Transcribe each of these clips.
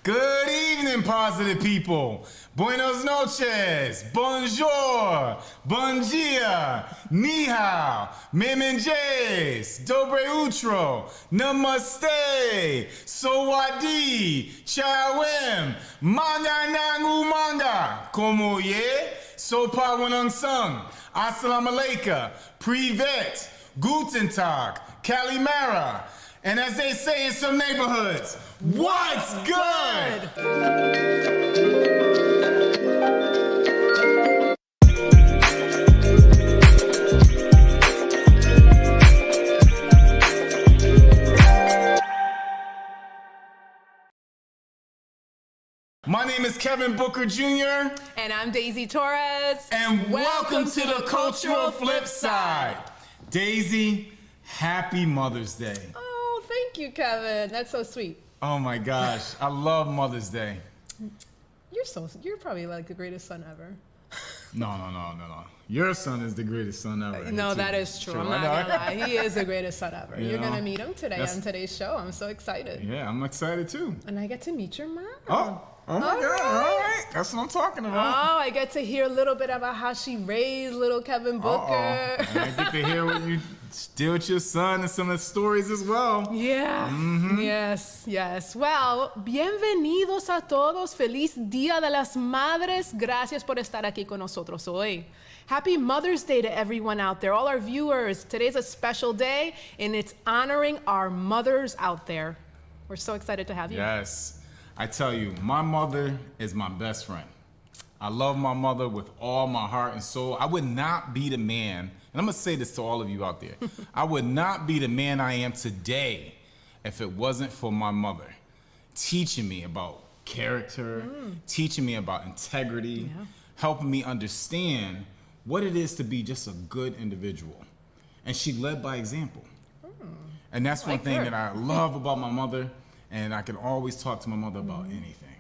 Good evening, positive people. Buenos noches, bonjour, bon dia, ni hao, memenjes, dobre utro, namaste, sawadi, chawem, manga nang umanga, como ye, sopa wanang sung, assalamu alaikum, privet, guten tag, kalimera. And as they say in some neighborhoods, what's good? My name is Kevin Booker Jr. And I'm Daisy Torres. And welcome to the Cultural Flip Side. Daisy, happy Mother's Day. Oh, thank you, Kevin. That's so sweet. Oh my gosh, I love Mother's Day. You're probably like the greatest son ever. No. Your son is the greatest son ever. No, that is true. I'm not gonna lie. He is the greatest son ever. You're gonna meet him today on today's show. I'm so excited. Yeah, I'm excited too. And I get to meet your mom. Oh my God, all right. That's what I'm talking about. Oh, I get to hear a little bit about how she raised little Kevin Booker. And I get to hear what you did with your son and some of the stories as well. Yeah. Mm-hmm. Yes. Well, bienvenidos a todos. Feliz Día de las Madres. Gracias por estar aquí con nosotros hoy. Happy Mother's Day to everyone out there, all our viewers. Today's a special day, and it's honoring our mothers out there. We're so excited to have you. Yes. I tell you, my mother is my best friend. I love my mother with all my heart and soul. I would not be the man, and I'm gonna say this to all of you out there, I would not be the man I am today if it wasn't for my mother teaching me about character, teaching me about integrity, helping me understand what it is to be just a good individual. And she led by example. And that's one thing that I love about my mother. And I can always talk to my mother about anything.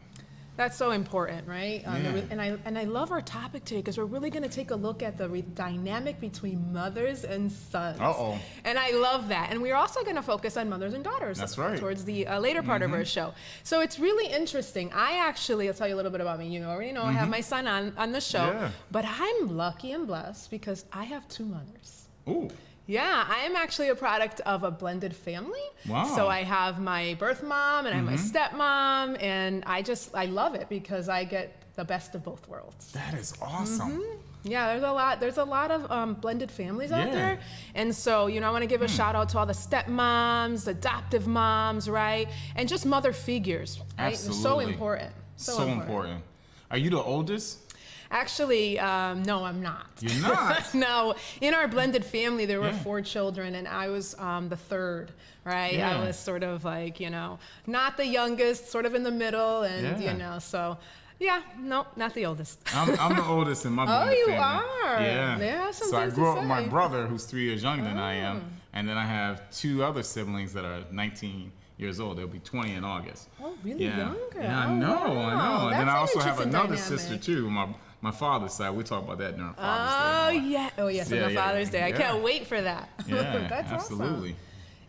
That's so important, right? And I love our topic today because we're really going to take a look at the dynamic between mothers and sons. Uh-oh. And I love that. And we're also going to focus on mothers and daughters. That's right. Towards the later part of our show. So it's really interesting. I'll tell you a little bit about me. You already know I have my son on the show. But I'm lucky and blessed because I have two mothers. Ooh. Yeah, I am actually a product of a blended family. Wow. So I have my birth mom and I have my stepmom, and I love it because I get the best of both worlds. That is awesome. Yeah, there's a lot of blended families out there. And so, I want to give a shout out to all the stepmoms, adoptive moms, right? And just mother figures, right? Absolutely. They're so important. So important. Are you the oldest? Actually, no, I'm not. You're not? No, in our blended family, there were 4 children, and I was the third, right? Yeah. I was sort of like, not the youngest, sort of in the middle, and, so, no, not the oldest. I'm the oldest in my blended family. Oh, you are? Yeah. There are some so I things grew to up with say. my brother, who's 3 years younger than I am, and then I have 2 other siblings that are 19 years old. They'll be 20 in August. Oh, really younger? Yeah, I know. Wow. And then I also have another dynamic. sister, too, my father's side. We talk about that during Father's Day. Oh yes, on Father's Day. I can't wait for that. Yeah, That's absolutely. Awesome.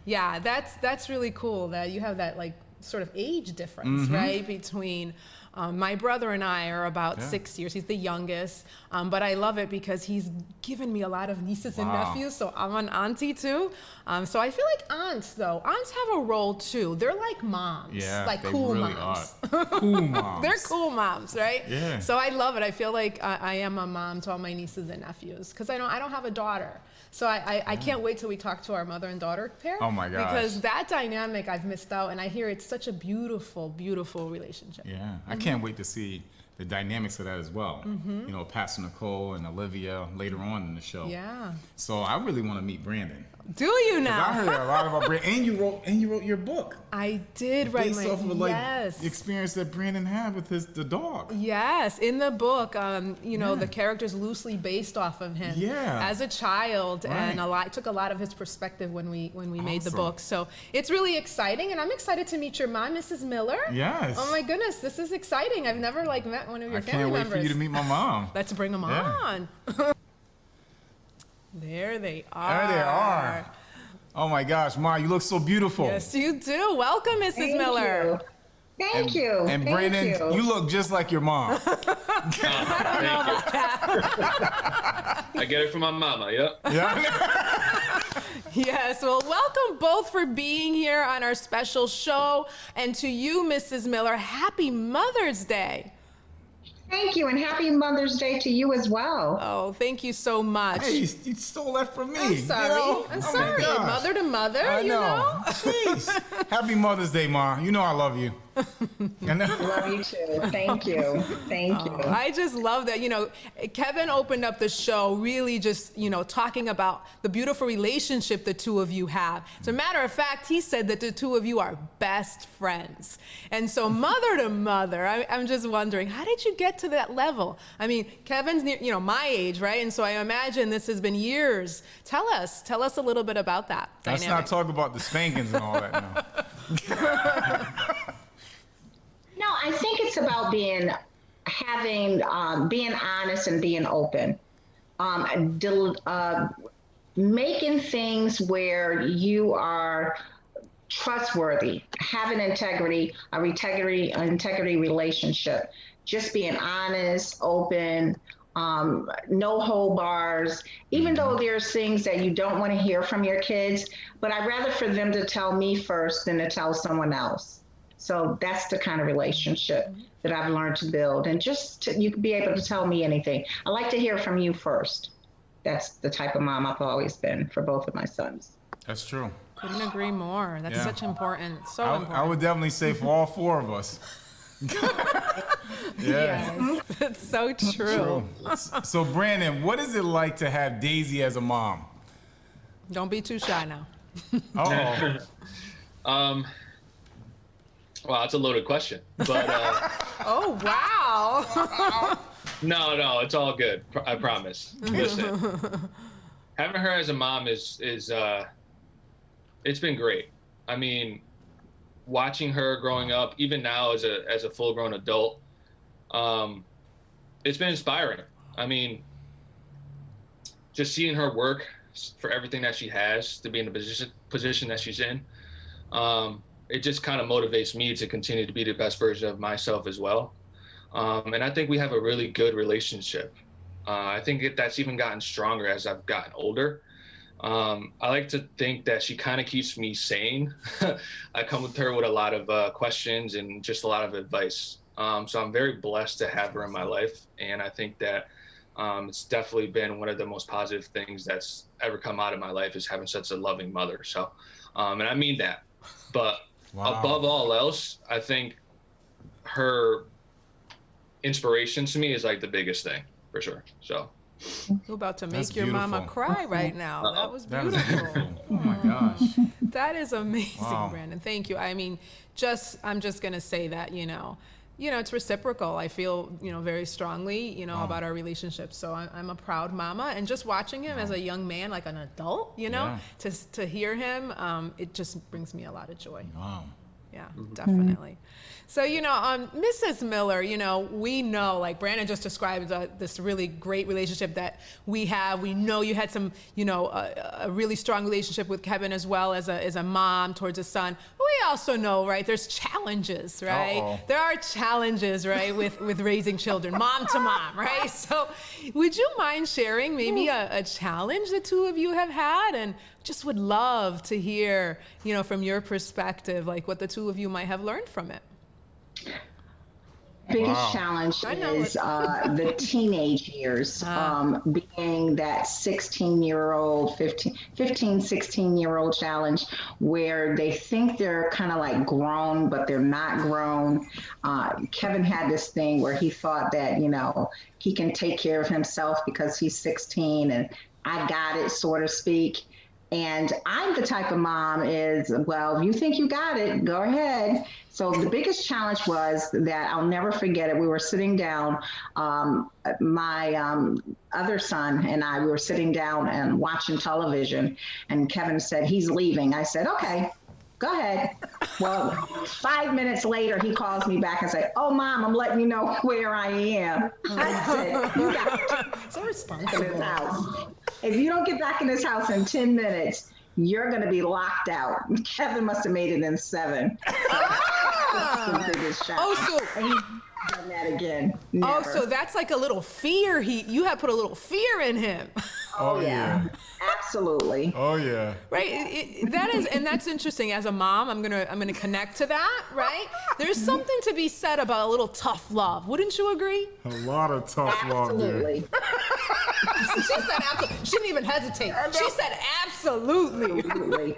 Yeah, that's really cool that you have that like sort of age difference, right? Between my brother and I are about 6 years. He's the youngest, but I love it because he's given me a lot of nieces and nephews. So I'm an auntie too. So I feel like aunts have a role too. They're like moms, like they cool really moms. Are. Cool moms. They're cool moms, right? Yeah. So I love it. I feel like I am a mom to all my nieces and nephews because I don't have a daughter. So I can't wait till we talk to our mother and daughter pair. Oh my gosh. Because that dynamic I've missed out, and I hear it's such a beautiful, beautiful relationship. Yeah, I can't wait to see the dynamics of that as well. Pastor Nicole and Olivia later on in the show. Yeah. So I really want to meet Brandon. Do you now? I heard a lot about Brandon, and you wrote your book. I did write based off of the experience that Brandon had with the dog. Yes, in the book, the character's loosely based off of him as a child, and took a lot of his perspective when we made the book. So it's really exciting, and I'm excited to meet your mom, Mrs. Miller. Yes. Oh my goodness, this is exciting. I've never met one of your family members. I can't wait for you to meet my mom. Let's bring them on. There they are. There they are. Oh my gosh, Ma, you look so beautiful. Yes, you do. Welcome, Mrs. Miller. Thank you. And Thank Brandon, you. you look just like your mom. Thank you. I get it from my mama. Yep. Yeah. Yes, well, welcome both for being here on our special show. And to you, Mrs. Miller, happy Mother's Day. Thank you, and happy Mother's Day to you as well. Oh, thank you so much. Hey, you stole that from me. I'm sorry. You know? I'm Oh my sorry. gosh. Mother to mother, I you know? Jeez. Happy Mother's Day, Ma. You know I love you. Love you too. Thank you. Thank you. I just love that. You know, Kevin opened up the show really just, you know, talking about the beautiful relationship the two of you have. As a matter of fact, he said that the two of you are best friends. And so mother to mother, I'm just wondering, how did you get to that level? I mean, Kevin's near, you know, my age, right? And so I imagine this has been years. Tell us a little bit about that Let's dynamic. not talk about the spankings and all that now. No, I think it's about being honest and being open. Making things where you are trustworthy, having integrity relationship, just being honest, open, no hold bars, even though there's things that you don't want to hear from your kids, but I'd rather for them to tell me first than to tell someone else. So that's the kind of relationship that I've learned to build. And you can be able to tell me anything. I like to hear from you first. That's the type of mom I've always been for both of my sons. That's true. Couldn't agree more. That's Yeah. such important, I would definitely say for all four of us. Yeah. Yes, that's so true. So Brandon, what is it like to have Daisy as a mom? Don't be too shy now. Uh-oh. Well, that's a loaded question, but Oh, wow. no, it's all good. I promise. Listen, having her as a mom is it's been great. I mean, watching her growing up, even now as a full-grown adult, it's been inspiring. I mean, just seeing her work for everything that she has to be in the position that she's in. It just kind of motivates me to continue to be the best version of myself as well. And I think we have a really good relationship. I think that's even gotten stronger as I've gotten older. I like to think that she kind of keeps me sane. I come with her with a lot of questions and just a lot of advice. So I'm very blessed to have her in my life. And I think that it's definitely been one of the most positive things that's ever come out of my life is having such a loving mother. So, and I mean that. But above all else, I think her inspiration to me is like the biggest thing for sure. So You're about to That's make your mama beautiful. cry right now. That was That was beautiful. beautiful. Oh my gosh. That is amazing, Wow. Brandon. Thank you. I mean, I'm just gonna say that, you know, it's reciprocal. I feel, very strongly, about our relationship. So I'm a proud mama, and just watching him as a young man, like an adult, Yeah. to hear him, it just brings me a lot of joy. Wow. Yeah, definitely. So, Mrs. Miller, we know, like Brandon just described this really great relationship that we have. We know you had some, a really strong relationship with Kevin as well as a mom towards a son. But we also know, right, there's challenges, right? Uh-oh. There are challenges, right, with raising children, mom to mom, right? So would you mind sharing maybe a challenge the two of you have had? And just would love to hear, from your perspective, like what the two of you might have learned from it. Biggest Wow. challenge I know is the teenage years, being that 16-year-old, 15, 16-year-old challenge where they think they're kind of like grown, but they're not grown. Kevin had this thing where he thought that, he can take care of himself because he's 16 and I got it, so to speak. And I'm the type of mom is, well, if you think you got it, go ahead. So the biggest challenge was that I'll never forget it. We were sitting down, my other son and I, we were sitting down and watching television, and Kevin said, he's leaving. I said, okay, go ahead. Well, 5 minutes later, he calls me back and said, oh, Mom, I'm letting you know where I am. I said, you got So in responsible. this house. If you don't get back in this house in 10 minutes, you're going to be locked out. Kevin must have made it in 7. That's the biggest shock. Oh, so- And he's done that again. Oh, Never. so that's like a little fear. You have put a little fear in him, Oh, yeah. Absolutely. Oh yeah. right? That is, and that's interesting. As a mom, I'm gonna connect to that, right? There's something to be said about a little tough love. Wouldn't you agree? A lot of tough love there. Absolutely. She said absolutely. She didn't even hesitate. She said absolutely. Absolutely.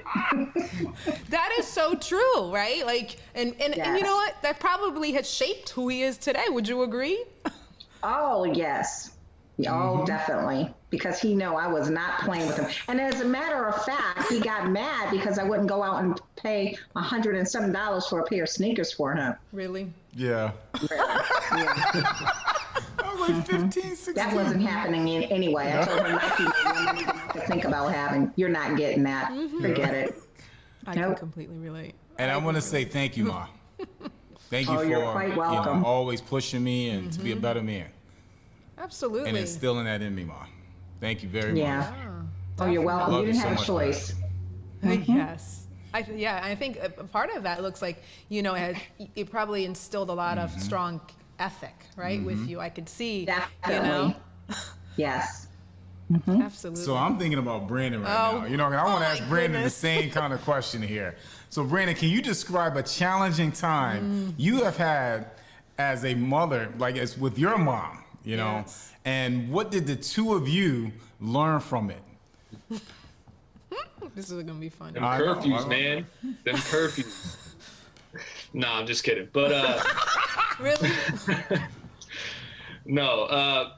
That is so true, right? Like, and you Yes. know what? That probably has shaped who he is today. Would you agree? Oh, yes. Oh, definitely. Because he knew I was not playing with him. And as a matter of fact, he got mad because I wouldn't go out and pay $107 for a pair of sneakers for him. Really? Yeah. Yeah. I was like 15, 16. That wasn't happening anyway. I told him Nike was not even to think about having. You're not getting that. Forget it. I can Nope. completely relate. And I want to say thank you, Ma. Thank you Oh, for you're quite welcome. always pushing me and to be a better man Absolutely. and instilling that in me, Ma. Thank you very Yeah. much. Oh, you're welcome. Love You you didn't so have a much for that. choice. Yes. I think a part of that looks like, it probably instilled a lot of strong ethic, right, with you. I could see, Definitely. Yes. absolutely. So I'm thinking about Brandon right Oh. now. You know, I want to Oh, ask my Brandon goodness. the same kind of question here. So Brandon, can you describe a challenging time you have had as a mother, like as with your mom, you know? Yes. And what did the two of you learn from it? This is gonna be fun. Them I know, I curfews, know. man. Them curfews. Nah, I'm just kidding. But Really? no,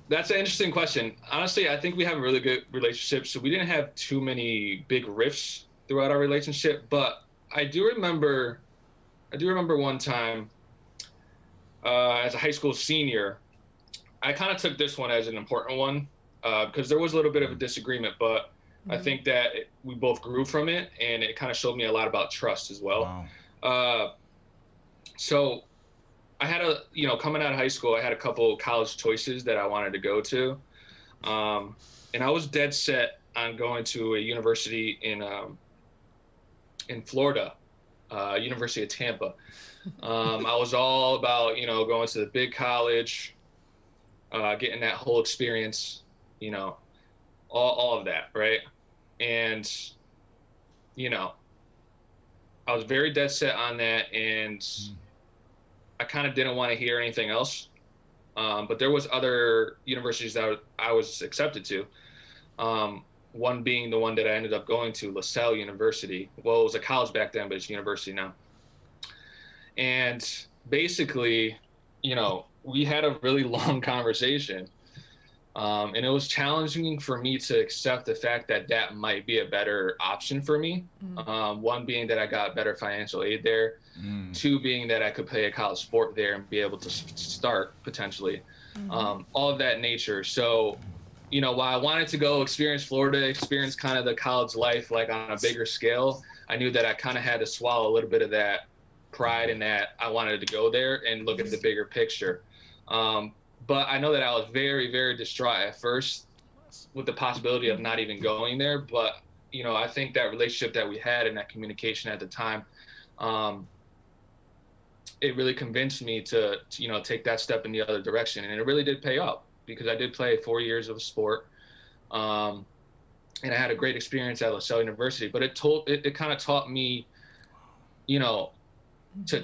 that's an interesting question. Honestly, I think we have a really good relationship, so we didn't have too many big rifts throughout our relationship. But I do remember one time as a high school senior, I kind of took this one as an important one because there was a little bit of a disagreement, but I think that we both grew from it, and it kind of showed me a lot about trust as well. Wow. So I had coming out of high school, I had a couple college choices that I wanted to go to. And I was dead set on going to a university in Florida, University of Tampa. I was all about, going to the big college, getting that whole experience, all of that, right? And, I was very dead set on that, and I kind of didn't want to hear anything else. But there was other universities that I was accepted to. One being the one that I ended up going to, LaSalle University. Well, it was a college back then, but it's university now. And basically, we had a really long conversation. And it was challenging for me to accept the fact that that might be a better option for me. One being that I got better financial aid there. Two being that I could play a college sport there and be able to start potentially. All of that nature. So, while I wanted to go experience Florida, experience kind of the college life like on a bigger scale, I knew that I kind of had to swallow a little bit of that pride in that I wanted to go there and look at the bigger picture. But I know that I was very, very distraught at first with the possibility of not even going there. But, I think that relationship that we had and that communication at the time, it really convinced me to take that step in the other direction. And it really did pay off because I did play 4 years of sport. And I had a great experience at LaSalle University, but it kind of taught me, to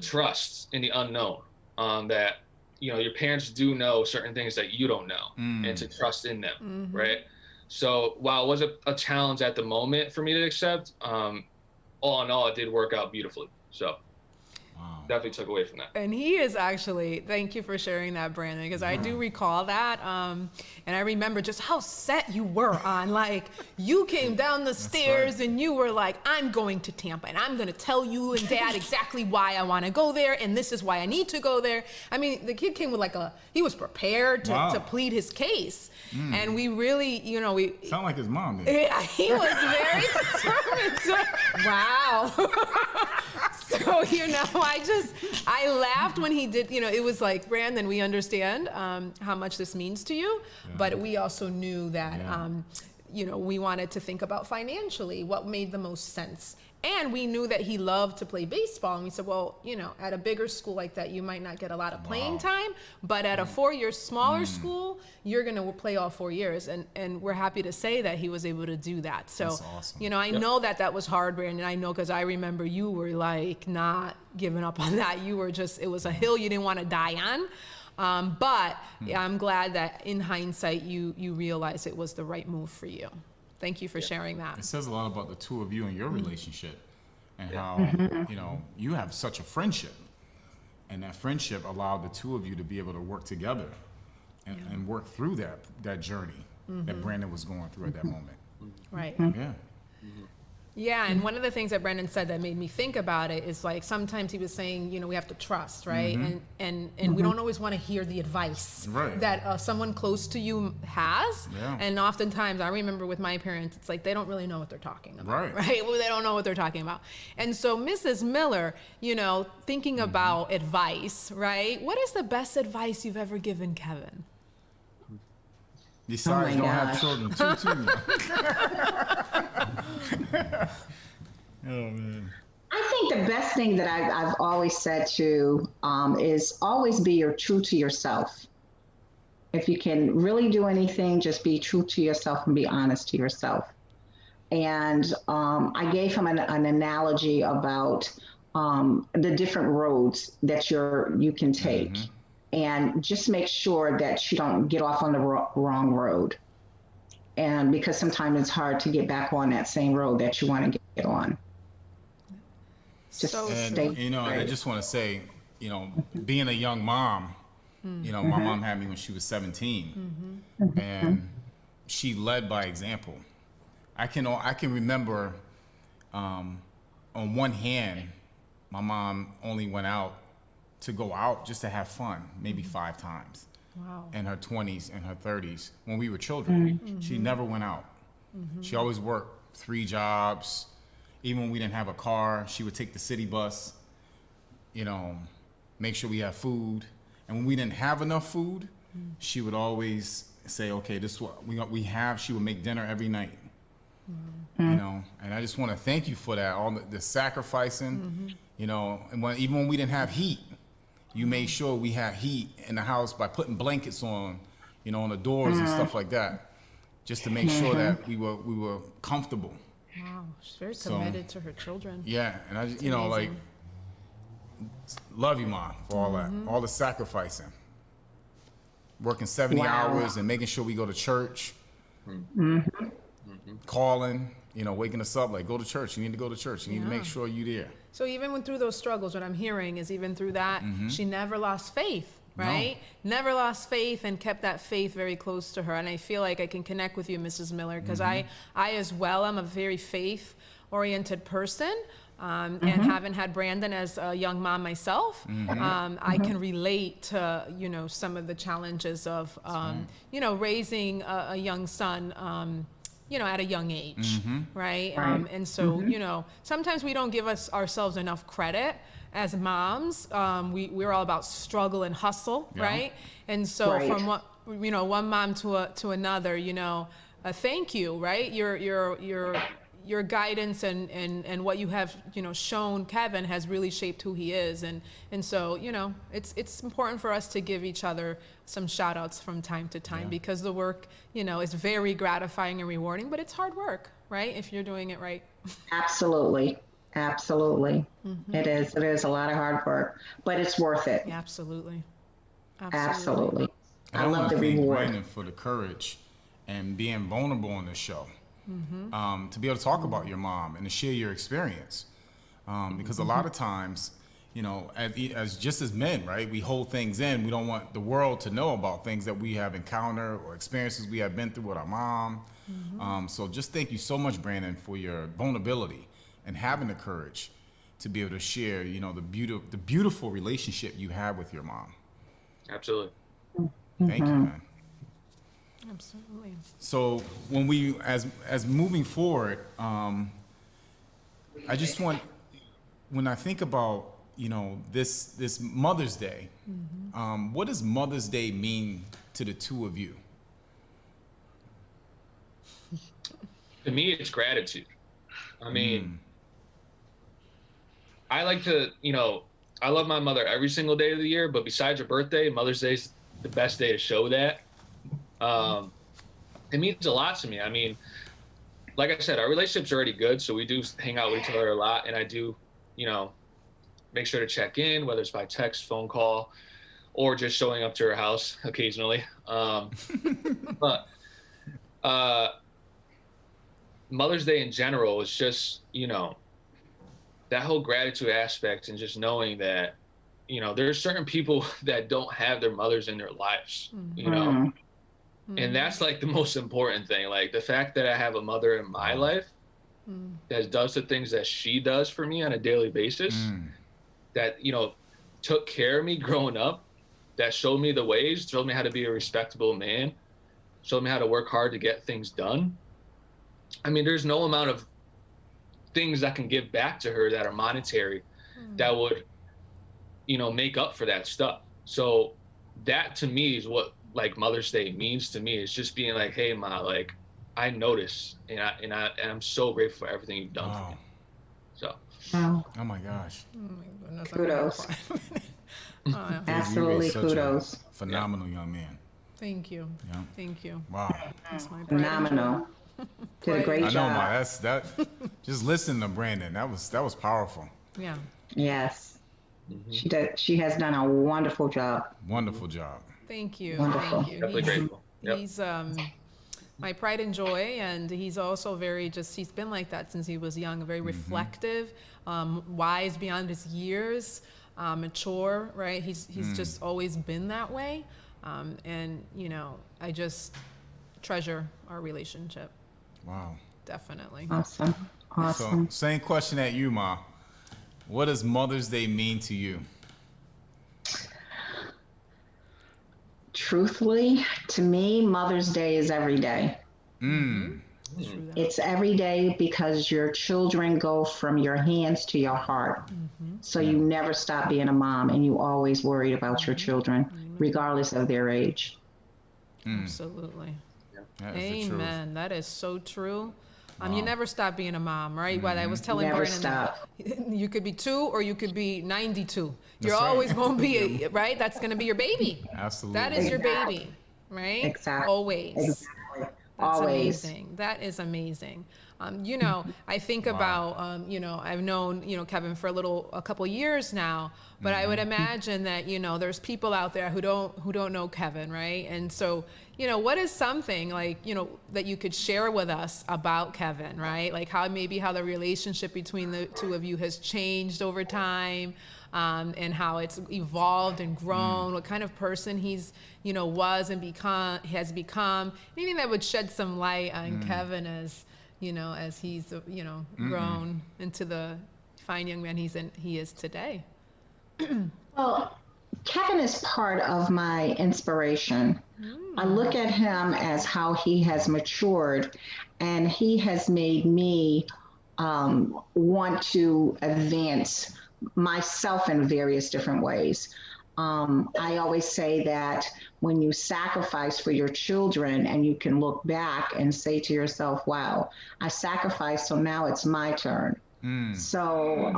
trust in the unknown, that, your parents do know certain things that you don't know and to trust in them. Right. So while it was a challenge at the moment for me to accept, all in all, it did work out beautifully. So definitely took away from that. And he is actually, thank you for sharing that, Brandon, because I do recall that. And I remember just how set you were on, like, you came down the stairs and you were like, I'm going to Tampa and I'm going to tell you and Dad exactly why I want to go there. And this is why I need to go there. I mean, the kid came with he was prepared to plead his case. And we really, we. Sound like his mom did. Yeah, he was very determined to, wow. So, I laughed when he did, it was like, Brandon, we understand how much this means to you, but we also knew that we wanted to think about financially what made the most sense. And we knew that he loved to play baseball. And we said, well, at a bigger school like that, you might not get a lot of playing time, but at a 4-year smaller school, you're going to play all 4 years. And we're happy to say that he was able to do that. So, That's awesome. I know that was hard, Brandon. I know, because I remember you were like not giving up on that. You were just, it was a hill you didn't want to die on. But I'm glad that in hindsight, you realized it was the right move for you. Thank you for sharing that. It says a lot about the two of you and your relationship, and how you have such a friendship, and that friendship allowed the two of you to be able to work together and work through that journey that Brandon was going through at that moment. Right. Yeah. Yeah, and one of the things that Brendan said that made me think about it is like sometimes he was saying, we have to trust, right? And we don't always want to hear the advice Right. that someone close to you has. Yeah. And oftentimes, I remember with my parents, it's like they don't really know what they're talking about, Right. Well, they don't know what they're talking about. And so Mrs. Miller, thinking about advice, right? What is the best advice you've ever given Kevin? Besides, my don't have gosh. children too. Oh man. I think the best thing that I've always said is always be true to yourself. If you can really do anything, just be true to yourself and be honest to yourself. And I gave him an analogy about the different roads that you can take, and just make sure that you don't get off on the wrong road. And because sometimes it's hard to get back on that same road that you want to get on. Just So stay And I straight. just want to say, being a young mom, my mom had me when she was 17, and she led by example. I can remember, on one hand, my mom only went out to go out just to have fun, maybe 5 times. Wow. In her 20s and her 30s when we were children. She never went out. She always worked 3 jobs. Even when we didn't have a car, she would take the city bus, make sure we have food. And when we didn't have enough food, she would always say, okay, this is what we have. She would make dinner every night. And I just want to thank you for that, all the sacrificing, and even when we didn't have heat, you made sure we had heat in the house by putting blankets on, on the doors and stuff like that, just to make sure that we were comfortable. Wow, she's very So- committed to her children. Yeah, and I just, amazing. love you, Mom, for all that, all the sacrificing, working 70 Wow. hours and making sure we go to church, calling, waking us up like, go to church. You need to go to church. You need to make sure you're there. So even through those struggles, what I'm hearing is even through that, she never lost faith, right? Never lost faith and kept that faith very close to her. And I feel like I can connect with you, Mrs. Miller, because I as well, I'm a very faith-oriented person. And having had Brandon as a young mom myself, I can relate to, some of the challenges of, raising a young son, at a young age, right? And so, sometimes we don't give ourselves enough credit as moms. We're all about struggle and hustle, Yeah. right? And so Right. from one mom to another, thank you, right? Your guidance and what you have, shown Kevin has really shaped who he is. And so, it's important for us to give each other some shout outs from time to time, because the work, is very gratifying and rewarding, but it's hard work, right? If you're doing it right. Absolutely. It is a lot of hard work, but it's worth it. Yeah, absolutely. Absolutely. And I want love to the thank reward. Brandon for the courage and being vulnerable on this show. To be able to talk about your mom and to share your experience. Because a lot of times, as just as men, right, we hold things in. We don't want the world to know about things that we have encountered or experiences we have been through with our mom. So just thank you so much, Brandon, for your vulnerability and having the courage to be able to share, the beautiful relationship you have with your mom. Absolutely. Thank you, man. Absolutely. So when we, as moving forward, I just want, when I think about, this Mother's Day, what does Mother's Day mean to the two of you? To me, it's gratitude. I mean, I like to, I love my mother every single day of the year, but besides her birthday, Mother's Day is the best day to show that. It means a lot to me. I mean, like I said, our relationship's already good, so we do hang out with each other a lot, and I do, make sure to check in, whether it's by text, phone call, or just showing up to her house occasionally. But Mother's Day in general is just, that whole gratitude aspect, and just knowing that, there are certain people that don't have their mothers in their lives, and that's like the most important thing. Like the fact that I have a mother in my life that does the things that she does for me on a daily basis, that, took care of me growing up, that showed me the ways, showed me how to be a respectable man, showed me how to work hard to get things done. I mean, there's no amount of things I can give back to her that are monetary that would, make up for that stuff. So that to me is what like Mother's Day means to me. It's just being like, hey, Ma, like I notice, and I'm so grateful for everything you've done for me. So. Wow. Oh my gosh. Oh my goodness. Kudos. Yeah. Absolutely You're such kudos. a phenomenal young man. Thank you. Yeah. Thank you. Wow. That's my pride and Phenomenal. Did a great I know, job. Ma. That. Just listen to Brandon. That was powerful. joy. Yeah. Yes. She has done a wonderful job. Wonderful job. Thank you. Wonderful. Thank you. Definitely grateful. Yep. He's my pride and joy, and he's also he's been like that since he was young, very reflective, wise beyond his years, mature, right? He's just always been that way. And, I just treasure our relationship. Wow. Definitely. Awesome. Awesome. So, same question at you, Ma. What does Mother's Day mean to you? Truthfully, to me, Mother's Day is every day. It's every day because your children go from your hands to your heart. So you never stop being a mom, and you always worried about your children, regardless of their age. Absolutely. That is the truth. Amen. That is so true. You never stop being a mom, right? What I was telling Never Brandon, that you could be 2 or you could be 92. You're right. always going to be, right? That's going to be your baby. Absolutely. That is your baby, right? Exactly. Always. Exactly. That's Always. amazing. That is amazing. I think about, I've known, Kevin for a couple years now, but I would imagine that, there's people out there who don't know Kevin, right? And so, what is something like, that you could share with us about Kevin, right? Like how the relationship between the two of you has changed over time, and how it's evolved and grown, what kind of person he's, was and has become, anything that would shed some light on Kevin as he's, grown into the fine young man he is today. Well, Kevin is part of my inspiration. I look at him as how he has matured, and he has made me want to advance myself in various different ways. I always say that when you sacrifice for your children and you can look back and say to yourself, wow, I sacrificed, so now it's my turn. So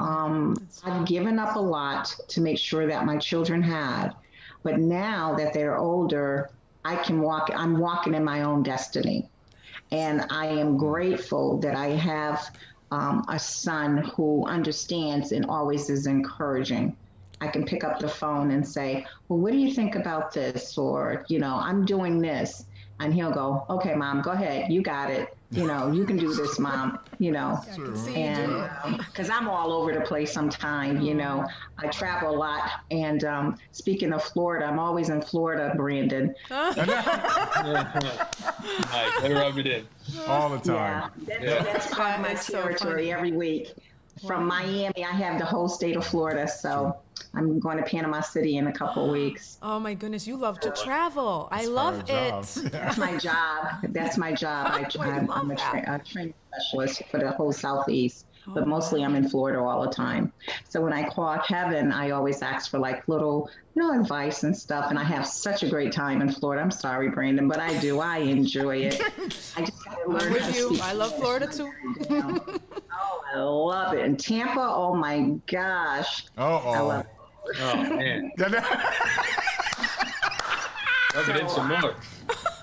I've given up a lot to make sure that my children had, but now that they're older, I'm walking in my own destiny. And I am grateful that I have a son who understands and always is encouraging. I can pick up the phone and say, well, what do you think about this? Or, I'm doing this. And he'll go, okay, Mom, go ahead. You got it. You can do this, Mom, and because I'm all over the place sometimes, I travel a lot. And speaking of Florida, I'm always in Florida, Brandon. Nice. Let her rub it in. All the time. That's part of my territory every week. From Miami, I have the whole state of Florida. So I'm going to Panama City in a couple of weeks. Oh my goodness, you love to travel. I love it. That's my job. I'm a training specialist for the whole Southeast. but mostly I'm in Florida all the time. So when I call Kevin, I always ask for like little, advice and stuff. And I have such a great time in Florida. I'm sorry, Brandon, but I do. I enjoy it. I just got to learn I'm how with to you. speak I love English. Florida too. Oh, I love it. And Tampa, oh my gosh. I Uh-oh. love it. Oh man, rub it in some more.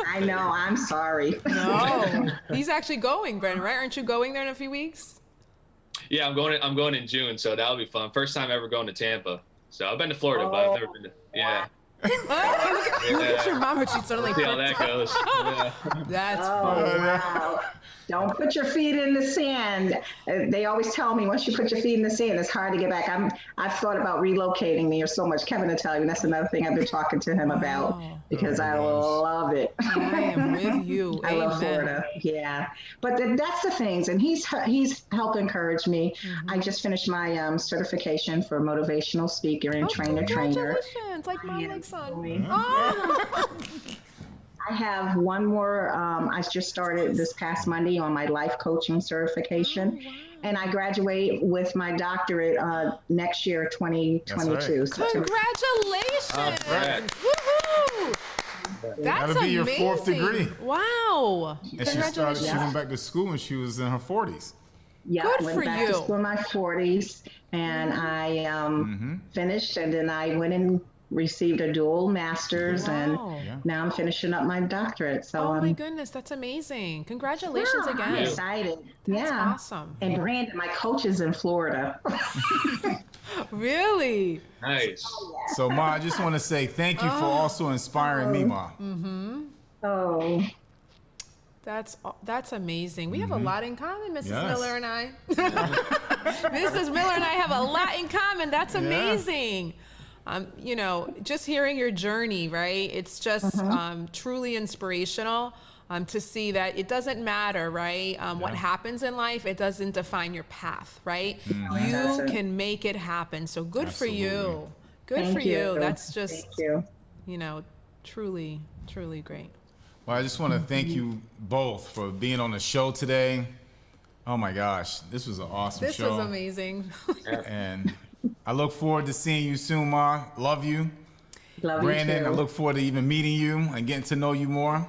I know. I'm sorry. No, he's actually going, Brandon. Right? Aren't you going there in a few weeks? Yeah, I'm going in June, so that'll be fun. First time ever going to Tampa. So I've been to Florida, but I've never been to. Yeah. Oh, look at your mom, she suddenly See how perked that up. goes. Yeah. That's Oh, funny. wow. Don't put your feet in the sand. They always tell me once you put your feet in the sand, it's hard to get back. I've thought about relocating there so much. Kevin will tell you that's another thing I've been talking to him about Wow. because I love it. I am with you. I love Amen. Florida. Yeah, but that's the things, and he's helped encourage me. I just finished my certification for motivational speaker and Oh, trainer. congratulations. Like mom, Yeah. like son. Mhm. Oh. I have one more. I just started this past Monday on my life coaching certification, and I graduate with my doctorate next year, 2022. That's September. Congratulations. All right. Woohoo. That's That'll be your fourth amazing. degree. Wow. And she went back to school when she was in her 40s. Yeah, Good I went for back you. to school in my 40s, and I finished, and then I went and received a dual master's, Wow. and Yeah. now I'm finishing up my doctorate. So Oh I'm my goodness, that's amazing. Congratulations I'm again. excited. That's yeah, awesome. And Brandon, my coach is in Florida. Really? Nice. So, Ma, I just want to say thank you for also inspiring me, Ma. Oh, That's amazing. We have a lot in common, Mrs. Yes. Miller and I. Mrs. Miller and I have a lot in common. That's amazing. Just hearing your journey, right? It's just truly inspirational to see that it doesn't matter, right? What happens in life, it doesn't define your path, right? You doesn't. can make it happen. So good for Absolutely. you. Good thank for you. That's just, Thank you. truly, truly great. Well, I just want to thank you both for being on the show today. Oh my gosh, this was an awesome This show. was amazing. And I look forward to seeing you soon, Ma. Love you. Love Brandon, you I too. look forward to even meeting you and getting to know you more.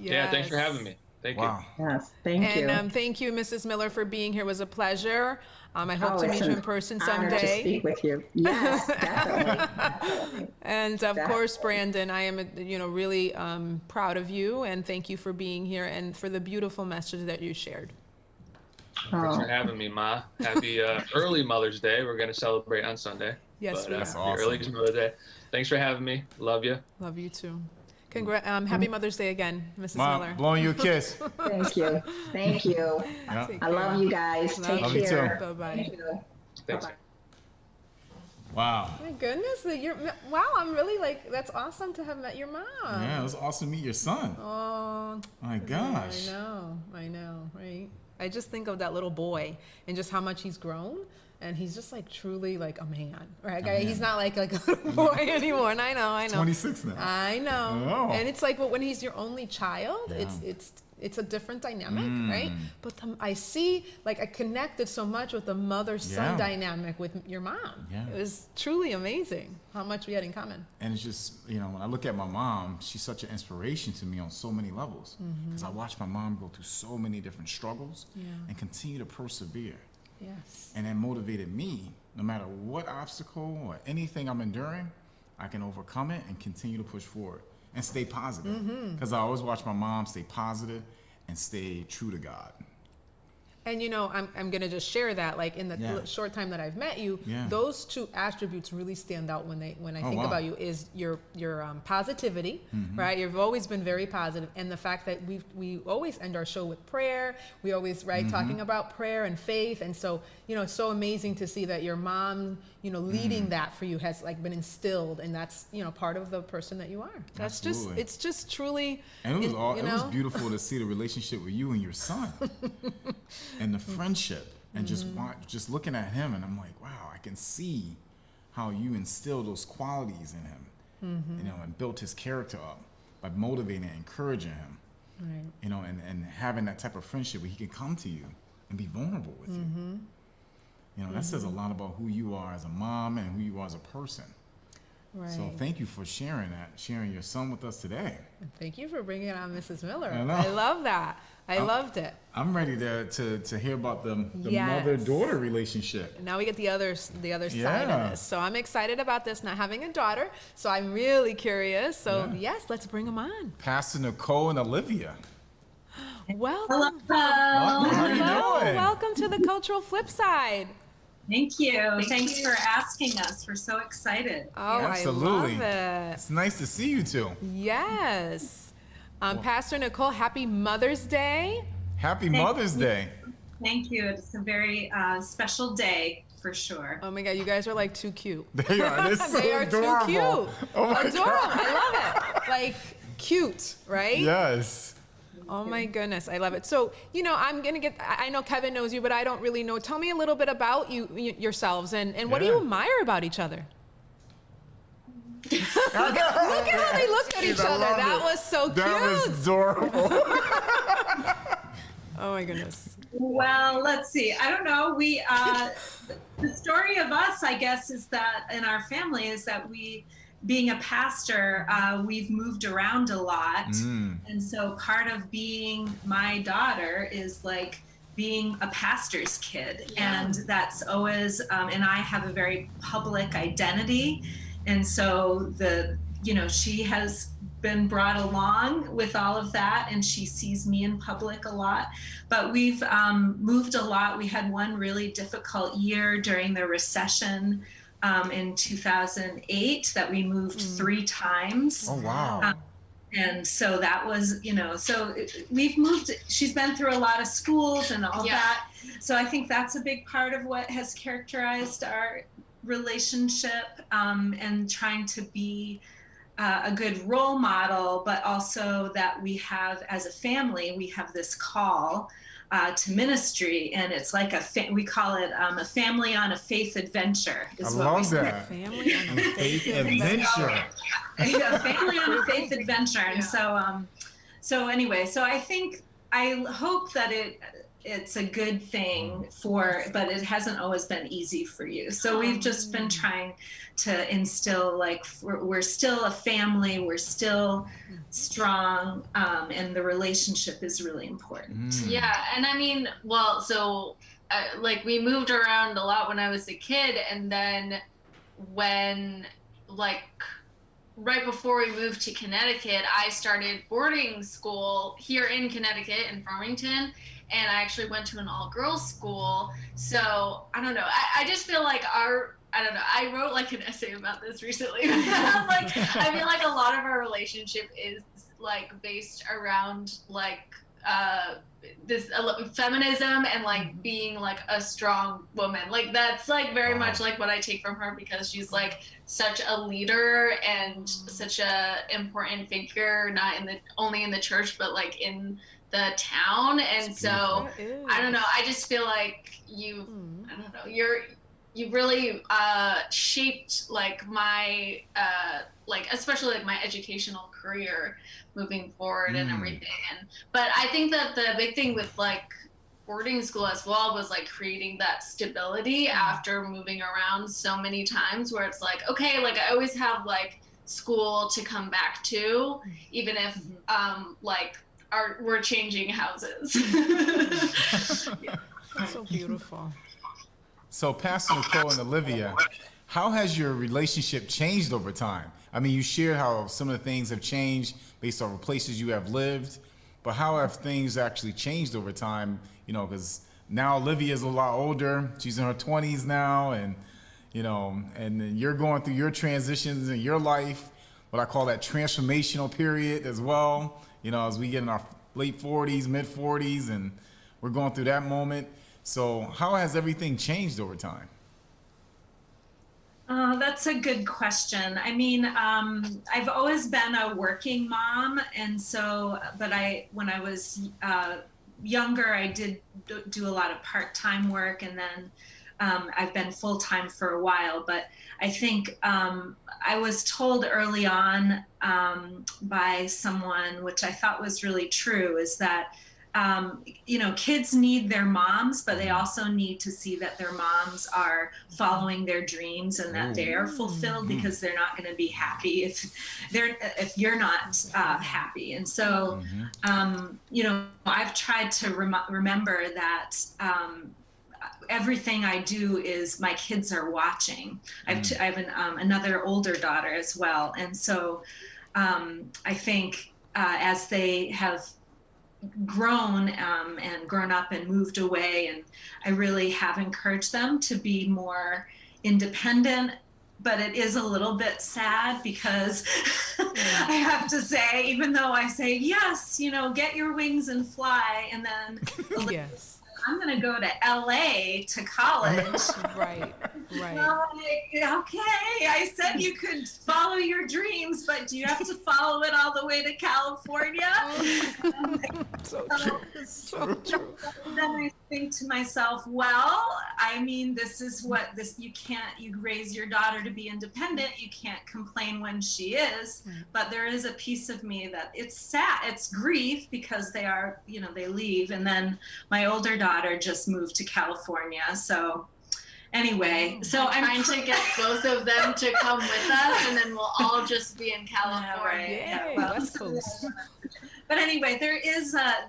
Yeah, thanks for having me. Thank you. Wow. Yes, thank you. And thank you, Mrs. Miller, for being here. It was a pleasure. I hope to it's meet you an in person honor to someday. speak with you. Yes, definitely. And of course, Brandon, I am, really proud of you, and thank you for being here and for the beautiful message that you shared. Thanks Oh, for having me, Ma. Happy early Mother's Day. We're going to celebrate on Sunday. Yes, we That's are. awesome. Early Mother's Day. Thanks for having me. Love you. Love you too. Happy Mother's Day again, Mrs. Ma, Miller. blowing you a kiss. thank you. Thank you. Yeah. Take I love you guys. Love Take you too. care. Bye-bye. Thank you. Thanks. Bye-bye. Wow. My goodness, wow! I'm really that's awesome to have met your mom. Yeah, it was awesome to meet your son. Oh, My gosh. I know, right? I just think of that little boy and just how much he's grown, and he's just truly a man, right? He's not like a little boy anymore. And I know. 26 now. I know. Oh. And it's but when he's your only child, Yeah. it's a different dynamic, right? But I see, I connected so much with the mother-son Yeah. dynamic with your mom. Yeah. It was truly amazing how much we had in common. And it's just, when I look at my mom, she's such an inspiration to me on so many levels. Because I watch my mom go through so many different struggles and continue to persevere. Yes. And that motivated me, no matter what obstacle or anything I'm enduring, I can overcome it and continue to push forward and stay positive. Because I always watch my mom stay positive and stay true to God. And I'm gonna just share that, in the Yeah. short time that I've met you, Yeah. those two attributes really stand out when I think wow. about you. Is your positivity, right? You've always been very positive, and the fact that we always end our show with prayer. We always talking about prayer and faith, and so it's so amazing to see that your mom, leading that for you has been instilled, and that's part of the person that you are. That's Absolutely. it's just truly. And it was you it was know? beautiful to see the relationship with you and your son, and the friendship, and just looking at him, and I'm like, wow, I can see how you instilled those qualities in him, and built his character up by motivating and encouraging him, Right. and having that type of friendship where he can come to you and be vulnerable with you. You know, that says a lot about who you are as a mom and who you are as a person. Right. So thank you for sharing that, sharing your son with us today. Thank you for bringing on Mrs. Miller. I know. I love that. I loved it. I'm ready to hear about the Yes. mother-daughter relationship. Now we get the other side Yeah. of this. So I'm excited about this, not having a daughter. So I'm really curious. So Yeah. yes, let's bring them on. Pastor Nicole and Olivia. Welcome. How you Hello. doing? Welcome to the Cultural Flip Side. Thank you. Thanks for asking us. We're so excited. Oh, Absolutely. I love it. It's nice to see you two. Yes. Pastor Nicole, happy Mother's Day. Happy Mother's Day. Thank you. It's a very special day for sure. Oh my God, you guys are like too cute. They are. They're so They are adorable. too cute. Oh my Adorable. God. I love it. Like cute, right? Yes. Oh my goodness, I love it. So, you know, I know Kevin knows you, but I don't really know. Tell me a little bit about yourselves and what do you Yeah. admire about each other? Look Look at how they looked at each other. That was so cute. That was adorable. Oh my goodness. Well, let's see. I don't know. The story of us, I guess, is that in our family is that being a pastor, we've moved around a lot. And so part of being my daughter is like being a pastor's kid. And that's always, and I have a very public identity. And so she has been brought along with all of that, and she sees me in public a lot. But we've moved a lot. We had one really difficult year during the recession in 2008 that we moved 3 times. Oh, wow. And so that was, we've moved, she's been through a lot of schools and all that. So I think that's a big part of what has characterized our relationship, and trying to be a good role model, but also that we have, as a family, we have this call to ministry, and it's like we call it a family on a faith adventure. I love that. Family on a Faith adventure. Yeah, family on a faith adventure. And so anyway, so I hope that it's a good thing but it hasn't always been easy for you. So we've just been trying to instill, like, we're still a family, we're still strong, and the relationship is really important. Yeah, and I mean, well, so like we moved around a lot when I was a kid, and then when, like, right before we moved to Connecticut, I started boarding school here in Connecticut in Farmington, and I actually went to an all-girls school. So I don't know. I just feel like I don't know. I wrote like an essay about this recently. I feel like a lot of our relationship is like based around like this feminism and like being like a strong woman. Like that's like very much like what I take from her, because she's like such a leader and such a important figure, not only in the church, but like in the town. And so I don't know. I just feel like I don't know, you really shaped like my like especially like my educational career moving forward and everything. But I think that the big thing with like boarding school as well was like creating that stability after moving around so many times, where it's like, okay, like I always have like school to come back to, even if like we're changing houses. That's so beautiful. So, Pastor Nicole and Olivia, how has your relationship changed over time? I mean, you shared how some of the things have changed based on the places you have lived, but how have things actually changed over time? You know, because now Olivia's a lot older. She's in her 20s now, and, you know, and then you're going through your transitions in your life, what I call that transformational period as well. You know, as we get in our late 40s, mid 40s, and we're going through that moment. So how has everything changed over time? That's a good question. I mean, I've always been a working mom, and so, but when I was younger, I did do a lot of part-time work, and then I've been full-time for a while. But I think I was told early on by someone, which I thought was really true, is that kids need their moms, but they also need to see that their moms are following their dreams and that they're fulfilled, because they're not going to be happy if you're not happy. And so, I've tried to remember that everything I do is my kids are watching. I have another older daughter as well, and so I think as they have grown and grown up and moved away, and I really have encouraged them to be more independent. But it is a little bit sad because I have to say, even though I say, yes, get your wings and fly, and then Yes. I'm going to go to LA to college. Right. Okay, I said you could follow your dreams, but do you have to follow it all the way to California? So true. So true. Then I think to myself, well, I mean, you raise your daughter to be independent. You can't complain when she is, but there is a piece of me that it's sad. It's grief because they are, they leave. And then my older daughter just moved to California. So anyway, I'm trying to get both of them to come with us, and then we'll all just be in California. Yay, well, West Coast. But anyway, there is that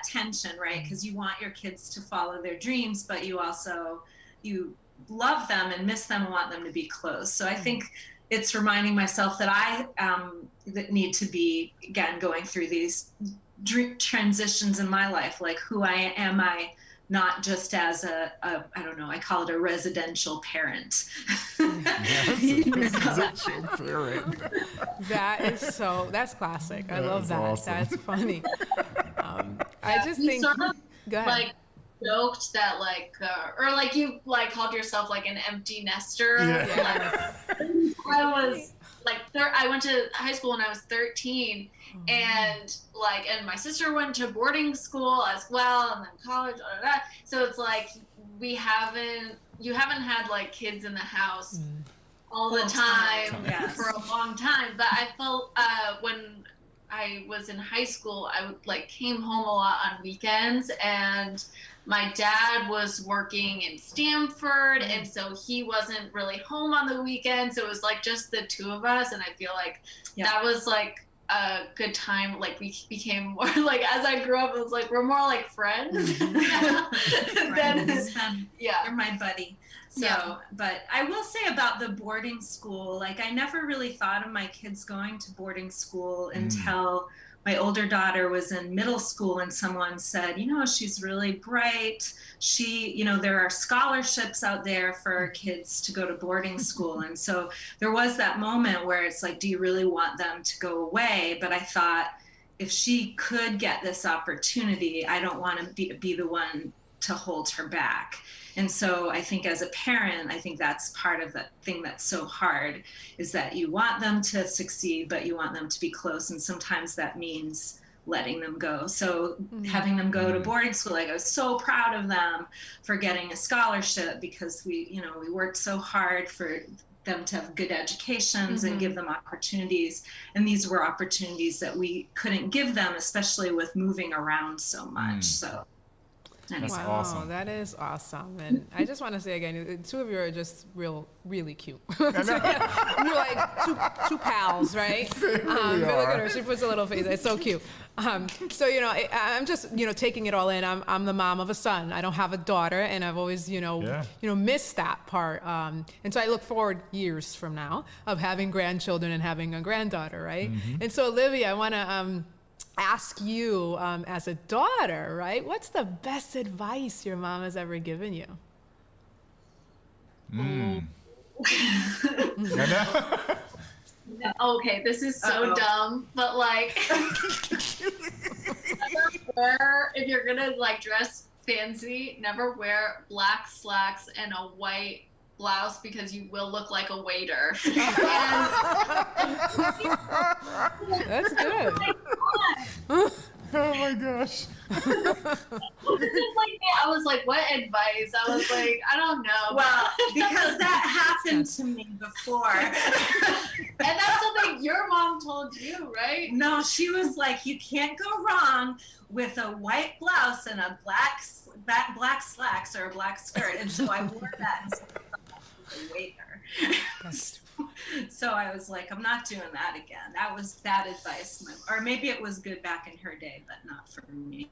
tension, right? Because you want your kids to follow their dreams, but you love them and miss them and want them to be close. So I think it's reminding myself that I that need to be, again, going through these transitions in my life, like who am I, not just as I don't know, I call it a residential parent. Residential parent. That's classic. I love that. Awesome. That's funny. I just think, sort of, go ahead. Joked that or you called yourself like an empty nester. Yes. I was I went to high school when I was 13, and my sister went to boarding school as well, and then college, so it's you haven't had kids in the house all the time for a long time. But I felt when I was in high school, I would came home a lot on weekends, and my dad was working in Stanford, and so he wasn't really home on the weekend. So it was just the two of us, and I feel that was a good time. We became more as I grew up, it was we're more like friends. You're my buddy. So, but I will say about the boarding school, I never really thought of my kids going to boarding school until my older daughter was in middle school, and someone said, she's really bright. She, there are scholarships out there for kids to go to boarding school. And so there was that moment where it's do you really want them to go away? But I thought, if she could get this opportunity, I don't want to be the one to hold her back. And so I think as a parent, I think that's part of the thing that's so hard, is that you want them to succeed, but you want them to be close. And sometimes that means letting them go. So having them go to boarding school, I was so proud of them for getting a scholarship, because we worked so hard for them to have good educations and give them opportunities. And these were opportunities that we couldn't give them, especially with moving around so much. So. That's wow, awesome. That is awesome. And I just want to say again, the two of you are just really cute. You're two pals, right? Look at her. She puts a little face. It's so cute. So, I'm just, taking it all in. I'm the mom of a son. I don't have a daughter, and I've always, missed that part. And so I look forward years from now of having grandchildren and having a granddaughter, right? And so, Olivia, I want to ask you, as a daughter, right? What's the best advice your mom has ever given you? Okay, this is so dumb, but if you're gonna dress fancy, never wear black slacks and a white blouse, because you will look like a waiter. That's good. Oh my gosh. I was like, what advice? I was like, I don't know. Well, because that happened to me before. And that's something your mom told you, right? No, she was like, you can't go wrong with a white blouse and a black slacks or a black skirt. And so I wore that and so I was a waiter. So I was like, I'm not doing that again. That was bad advice. Or maybe it was good back in her day, but not for me.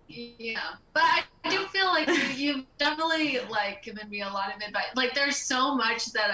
Yeah, but I do feel like you've definitely like given me a lot of advice. Like there's so much that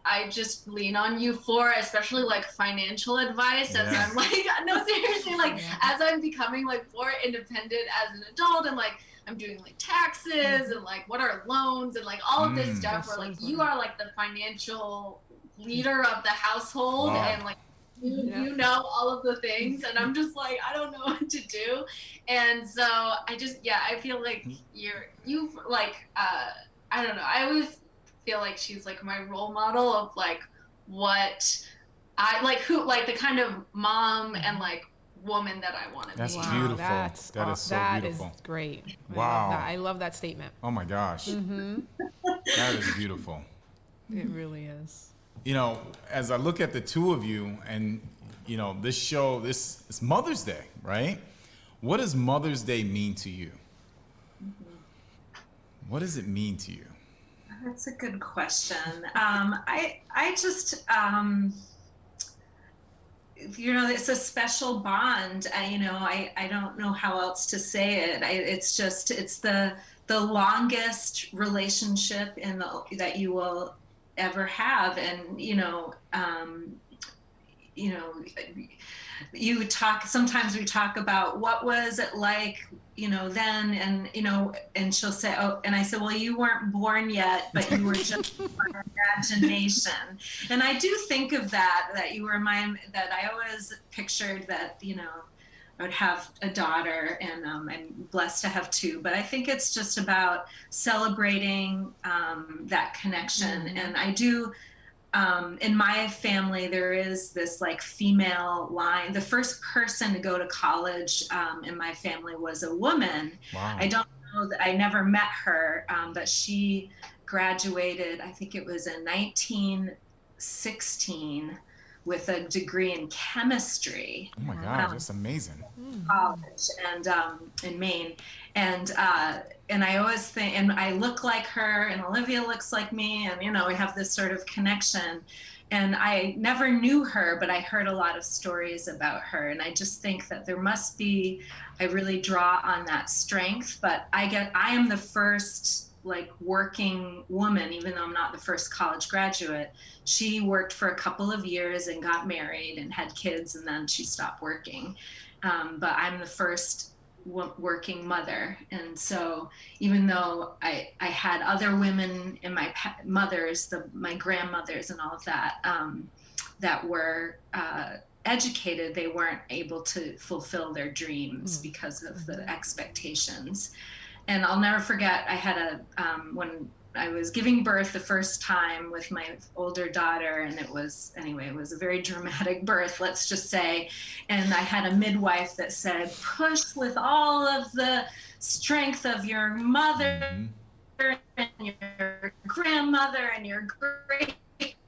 I just lean on you for, especially like financial advice as I'm like, no, seriously, like as I'm becoming like more independent as an adult and like I'm doing like taxes and like what are loans and like all of this stuff where like you are like the financial leader of the household and like you know all of the things and I'm just like I don't know what to do. And so I just I feel like you've like I don't know, I always feel like she's like my role model of like what I like, who like the kind of mom and like woman that I want to be. That's beautiful. That is so beautiful. That is great. Wow. I love that statement. Oh my gosh. That is beautiful. It really is. You know, as I look at the two of you and, you know, this show, it's Mother's Day, right? What does Mother's Day mean to you? What does it mean to you? That's a good question. I just, you know, it's a special bond. I don't know how else to say it. It's the longest relationship that you will ever have. And, sometimes we talk about what was it like, then, and she'll say, oh, and I said, well, you weren't born yet, but you were just my imagination. And I do think of that you were that I always pictured that, I would have a daughter, and I'm blessed to have two, but I think it's just about celebrating that connection. And I do, in my family, there is this like female line. The first person to go to college in my family was a woman. Wow. I don't know that I never met her, but she graduated, I think it was in 1916 with a degree in chemistry. Oh my gosh, that's amazing. College and in Maine. And I always think, and I look like her, and Olivia looks like me, and we have this sort of connection. And I never knew her, but I heard a lot of stories about her. And I just think that there must be, I really draw on that strength. But I am the first like working woman, even though I'm not the first college graduate. She worked for a couple of years and got married and had kids, and then she stopped working. But I'm the first working mother. And so even though I had other women in my mothers, my grandmothers and all of that, that were educated, they weren't able to fulfill their dreams because of the expectations. And I'll never forget, I had when I was giving birth the first time with my older daughter, and it was a very dramatic birth, let's just say. And I had a midwife that said, push with all of the strength of your mother and your grandmother and your great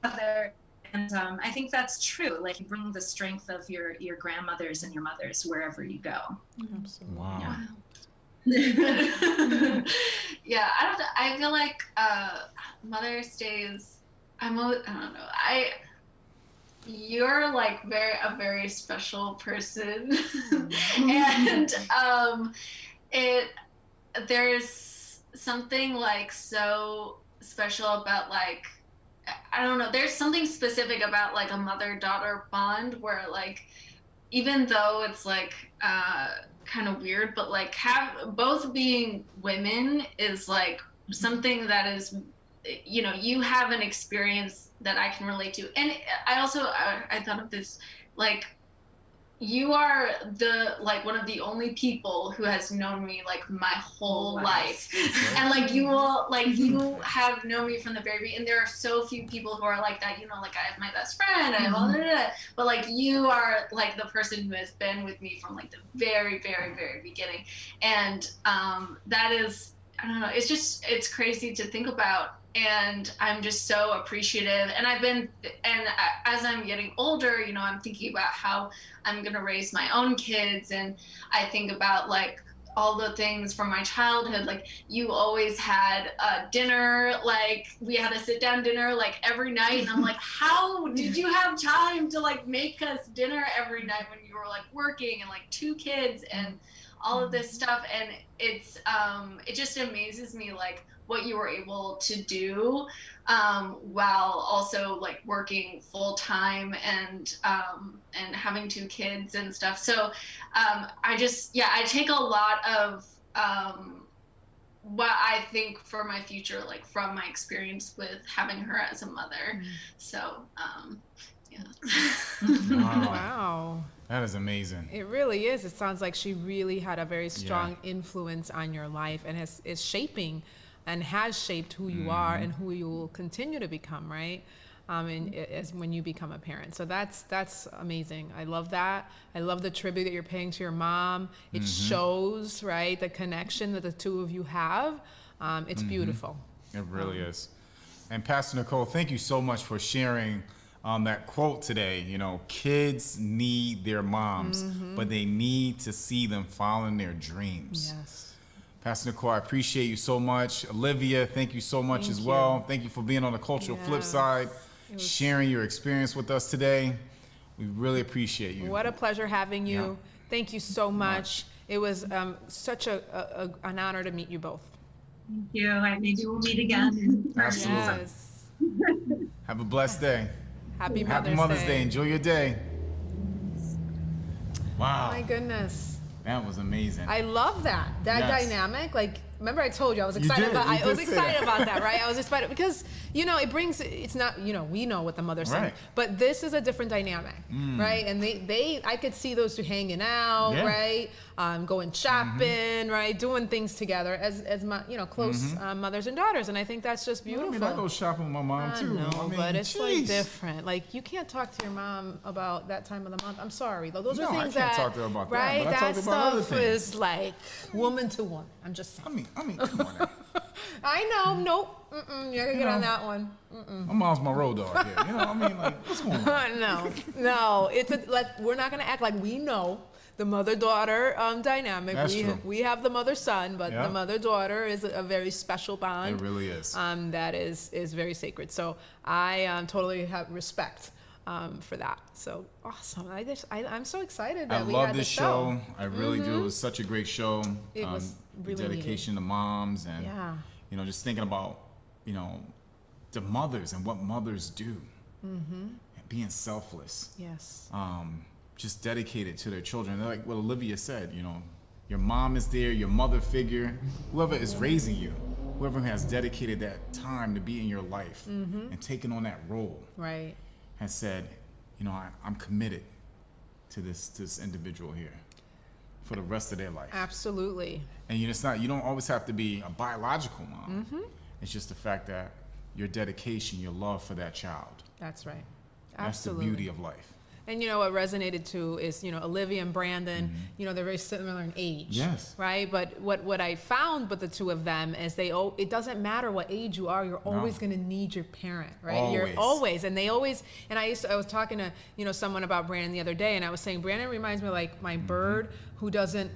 mother. And I think that's true. Like, you bring the strength of your grandmothers and your mothers wherever you go. Absolutely. Wow. Yeah. Yeah, I feel like Mother's Day is, I don't know, you're like a very special person. And there's something like so special about like, I don't know, there's something specific about like a mother-daughter bond where like, even though it's like kind of weird, but like both being women is like something that is, you have an experience that I can relate to. And I also I thought of this, like, you are one of the only people who has known me like my whole life. And like you have known me from the very beginning. And there are so few people who are like that, like I have my best friend, I have all that, but like you are like the person who has been with me from like the very, very, very beginning. And that is I don't know. It's crazy to think about. And I'm just so appreciative. And as I'm getting older, you know, I'm thinking about how I'm going to raise my own kids. And I think about like all the things from my childhood. Like you always had a dinner, like we had a sit down dinner like every night. And I'm like, how did you have time to like make us dinner every night when you were like working and like 2 kids and all of this stuff? And it just amazes me like what you were able to do while also like working full time and having 2 kids and stuff. So I take a lot of what I think for my future, like from my experience with having her as a mother. So yeah. Wow. That is amazing. It really is. It sounds like she really had a very strong influence on your life and is shaping and has shaped who you are and who you will continue to become, right? As when you become a parent. So that's amazing. I love that. I love the tribute that you're paying to your mom. It shows, right, the connection that the 2 of you have. It's beautiful. It really is. And Pastor Nicole, thank you so much for sharing that quote today. You know, kids need their moms, but they need to see them following their dreams. Yes. Pastor Nicole, I appreciate you so much. Olivia, thank you so much as well. Thank you for being on the Cultural Flip Side, sharing your experience with us today. We really appreciate you. What a pleasure having you. Yeah. Thank you so much. It was such an honor to meet you both. Thank you. Maybe we'll meet again. Absolutely. Yes. Have a blessed day. Happy Happy Mother's Day. Enjoy your day. Wow. My goodness. That was amazing. I love that dynamic. Like, remember I told you I was excited about. I was excited about that, right? I was excited because it brings. It's not, we know what the mother said, but this is a different dynamic, right? And I could see those 2 hanging out, right? Going shopping, right? Doing things together as close mothers and daughters, and I think that's just beautiful. I mean, I go shopping with my mom too. I mean, but it's like different. Like you can't talk to your mom about that time of the month. I'm sorry, though. Those are things I can't talk to her about right? that. But I talk about other stuff things. is like woman to woman. I'm just saying. I mean, come on now. I know. Nope. You're gonna get on that one. My mom's my road dog here. You know, I mean, like, what's going on? No. We're not gonna act like we know the mother-daughter dynamic. That's true. We have the mother-son, but the mother-daughter is a very special bond. It really is. That is very sacred. So I totally have respect for that. So awesome. I'm so excited that we had love this show. I really do. It was such a great show. It was really the dedication to moms and just thinking about the mothers and what mothers do. Being selfless. Yes. Just dedicated to their children. Like what Olivia said, your mom is there, your mother figure, whoever is raising you, whoever has dedicated that time to be in your life and taken on that role. Right. Has said, I'm committed to this individual here for the rest of their life. Absolutely. And you don't always have to be a biological mom. It's just the fact that your dedication, your love for that child. That's right. That's Absolutely. the beauty of life. And what resonated too is, Olivia and Brandon, they're very similar in age. Yes. Right? But what I found with the 2 of them is it doesn't matter what age you are, you're always going to need your parent, right? Always. You're always. And they always, and I was talking to, someone about Brandon the other day, and I was saying, Brandon reminds me of like my bird who doesn't,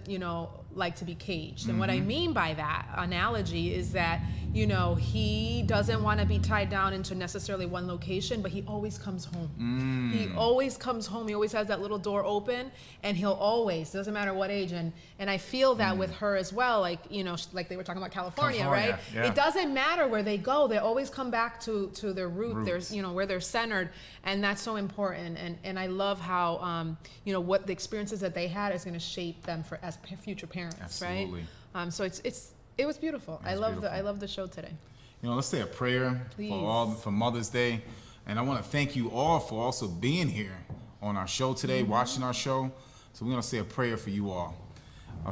like to be caged. And what I mean by that analogy is that, he doesn't want to be tied down into necessarily one location, but he always comes home. He always comes home. He always has that little door open, and he'll always, doesn't matter what age. And I feel that with her as well, like, like they were talking about California, right? Yeah. It doesn't matter where they go. They always come back to their roots. There's, where they're centered. And that's so important. And I love how, what the experiences that they had is going to shape them as future parents, Absolutely. right? So it was beautiful. I love the show today. Let's say a prayer for Mother's Day. And I want to thank you all for also being here on our show today, watching our show. So we're going to say a prayer for you all.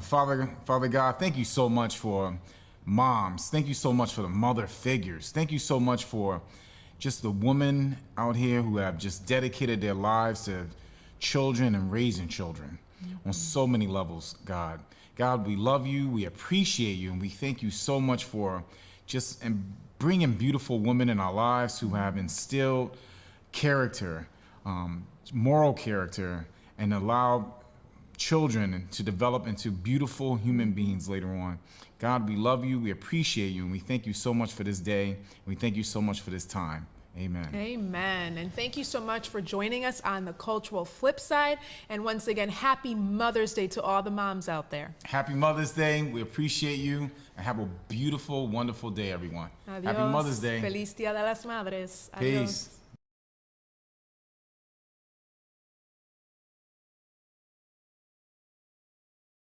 Father God, thank you so much for moms. Thank you so much for the mother figures. Thank you so much for just the women out here who have just dedicated their lives to children and raising children. on so many levels, God. God, we love you, we appreciate you, and we thank you so much for just bringing beautiful women in our lives who have instilled character, moral character, and allow children to develop into beautiful human beings later on. God, we love you, we appreciate you, and we thank you so much for this day. And we thank you so much for this time. Amen. Amen. And thank you so much for joining us on the Cultural Flip Side. And once again, happy Mother's Day to all the moms out there. Happy Mother's Day. We appreciate you. And have a beautiful, wonderful day, everyone. Adios. Happy Mother's Day. Feliz Dia de las Madres. Peace. Adios.